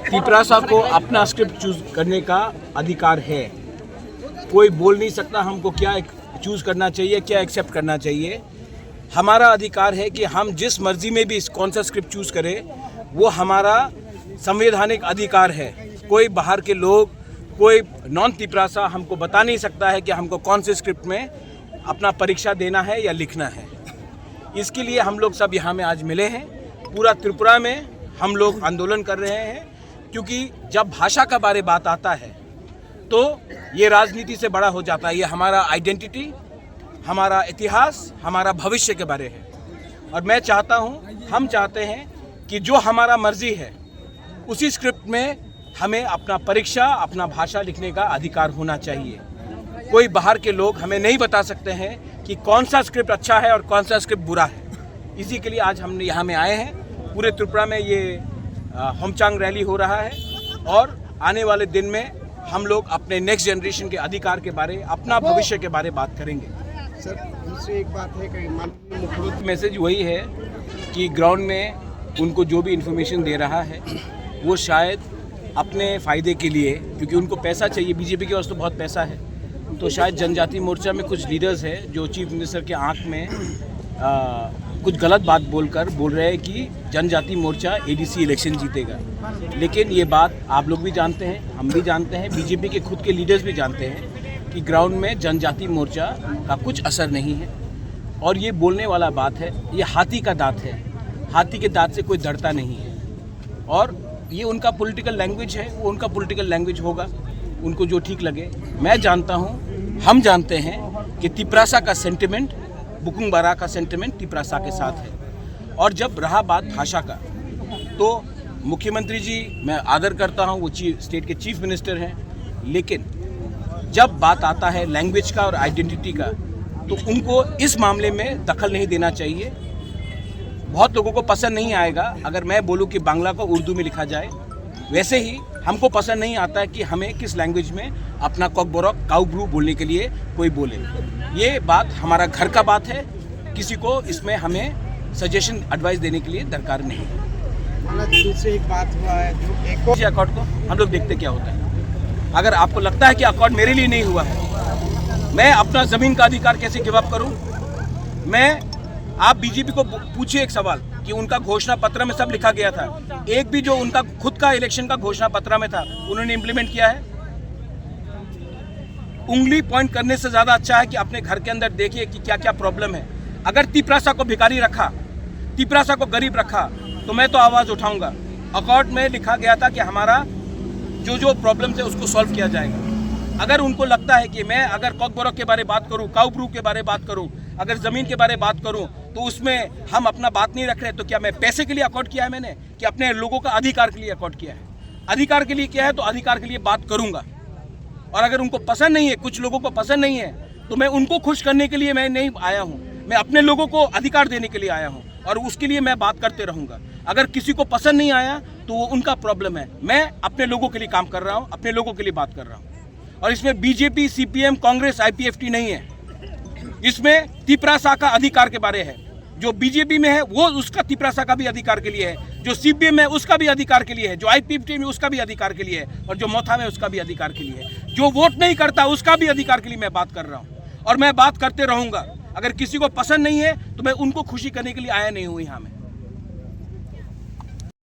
तिपरासा को अपना script choose करने का अधिकार है। कोई बोल नहीं सकता हमको क्या चूज करना चाहिए, क्या एक्सेप्ट करना चाहिए। हमारा अधिकार है कि हम जिस मर्जी में भी कौन सा स्क्रिप्ट चूज करें, वो हमारा संवैधानिक अधिकार है। कोई बाहर के लोग, कोई नॉन तिपरासा हमको बता नहीं सकता है कि हमको कौन से स्क्रिप्ट में अपना परीक्षा देना है या लिखना है। इसके लिए हम लोग सब यहाँ में आज मिले हैं। पूरा त्रिपुरा में हम लोग आंदोलन कर रहे हैं, क्योंकि जब भाषा का बारे बात आता है तो ये राजनीति से बड़ा हो जाता है। ये हमारा आइडेंटिटी, हमारा इतिहास, हमारा भविष्य के बारे है। और मैं चाहता हूँ, हम चाहते हैं कि जो हमारा मर्जी है उसी स्क्रिप्ट में हमें अपना परीक्षा, अपना भाषा लिखने का अधिकार होना चाहिए। कोई बाहर के लोग हमें नहीं बता सकते हैं कि कौन सा स्क्रिप्ट अच्छा है और कौन सा स्क्रिप्ट बुरा है। इसी के लिए आज हम यहाँ में आए हैं। पूरे त्रिपुरा में ये होमचांग रैली हो रहा है और आने वाले दिन में हम लोग अपने नेक्स्ट जनरेशन के अधिकार के बारे, अपना भविष्य के बारे बात करेंगे। सर, दूसरी एक बात है कि माननीय मुख्यमंत्री मैसेज वही है कि ग्राउंड में उनको जो भी इन्फॉर्मेशन दे रहा है वो शायद अपने फ़ायदे के लिए, क्योंकि उनको पैसा चाहिए, बीजेपी के पास तो बहुत पैसा है, तो शायद जनजाति मोर्चा में कुछ लीडर्स हैं जो चीफ मिनिस्टर के आंख में कुछ गलत बात बोल रहे हैं कि जनजाति मोर्चा एडीसी इलेक्शन जीतेगा। लेकिन ये बात आप लोग भी जानते हैं, हम भी जानते हैं, बीजेपी के खुद के लीडर्स भी जानते हैं कि ग्राउंड में जनजाति मोर्चा का कुछ असर नहीं है। और ये बोलने वाला बात है, ये हाथी का दांत है। हाथी के दांत से कोई डरता नहीं है। और ये उनका पॉलिटिकल लैंग्वेज है, वो उनका पॉलिटिकल लैंग्वेज होगा, उनको जो ठीक लगे। मैं जानता हूँ, हम जानते हैं कि तिपरासा का सेंटिमेंट, बुकुंग बारा का सेंटिमेंट तिपरासा के साथ है। और जब रहा बात भाषा का, तो मुख्यमंत्री जी मैं आदर करता हूँ, वो स्टेट के चीफ मिनिस्टर हैं, लेकिन जब बात आता है लैंग्वेज का और आइडेंटिटी का, तो उनको इस मामले में दखल नहीं देना चाहिए। बहुत लोगों को पसंद नहीं आएगा अगर मैं बोलूं कि बांग्ला को उर्दू में लिखा जाए, वैसे ही हमको पसंद नहीं आता है कि हमें किस लैंग्वेज में अपना कॉकबोरक काउब्रू बोलने के लिए कोई बोले। ये बात हमारा घर का बात है, किसी को इसमें हमें सजेशन एडवाइस देने के लिए दरकार नहीं है। दूसरी एक बात हुआ है जो एक अकॉर्ड को हम लोग देखते क्या होता है। अगर आपको लगता है कि अकॉर्ड मेरे लिए नहीं हुआ है, मैं अपना ज़मीन का अधिकार कैसे गिव अप करूं? आप बीजेपी को पूछिए एक सवाल कि उनका घोषणा पत्र में सब लिखा गया था, एक भी जो उनका खुद का इलेक्शन का घोषणा पत्र में था उन्होंने इंप्लीमेंट किया है? उंगली पॉइंट करने से ज्यादा अच्छा है कि अपने घर के अंदर देखिए कि क्या क्या प्रॉब्लम है। अगर तिपरासा को भिखारी रखा, तिपरासा को गरीब रखा, तो मैं तो आवाज उठाऊंगा। अकॉर्ड में लिखा गया था कि हमारा जो प्रॉब्लम है उसको सॉल्व किया जाएगा। अगर उनको लगता है कि मैं अगर कॉकबोरक के बारे बात करूं, काउब्रू के बारे बात करूं, अगर जमीन के बारे बात करूं, तो उसमें हम अपना बात नहीं रख रहे, तो क्या मैं पैसे के लिए अकॉर्ड किया है मैंने, कि अपने लोगों का अधिकार के लिए अकॉर्ड किया है? अधिकार के लिए किया है तो अधिकार के लिए बात करूंगा। और अगर उनको पसंद नहीं है, कुछ लोगों को पसंद नहीं है, तो मैं उनको खुश करने के लिए मैं नहीं आया हूं, मैं अपने लोगों को अधिकार देने के लिए आया हूं और उसके लिए मैं बात करते रहूंगा। अगर किसी को पसंद नहीं आया तो वो उनका प्रॉब्लम है। मैं अपने लोगों के लिए काम कर रहा हूं, अपने लोगों के लिए बात कर रहा हूं। और इसमें बीजेपी, सीपीएम, कांग्रेस, आईपीएफटी नहीं है। इसमें तिपरासा का अधिकार के बारे है। जो बीजेपी में है वो उसका तिपरासा का भी अधिकार के लिए है, जो सीपीएम है उसका भी अधिकार के लिए है, जो आईपीएफटी में उसका भी अधिकार के लिए है, और जो मोथा में उसका भी अधिकार के लिए है, जो वोट नहीं करता उसका भी अधिकार के लिए मैं बात कर रहा हूं और मैं बात करते रहूंगा। अगर किसी को पसंद नहीं है तो मैं उनको खुशी करने के लिए आया नहीं हूं यहाँ में।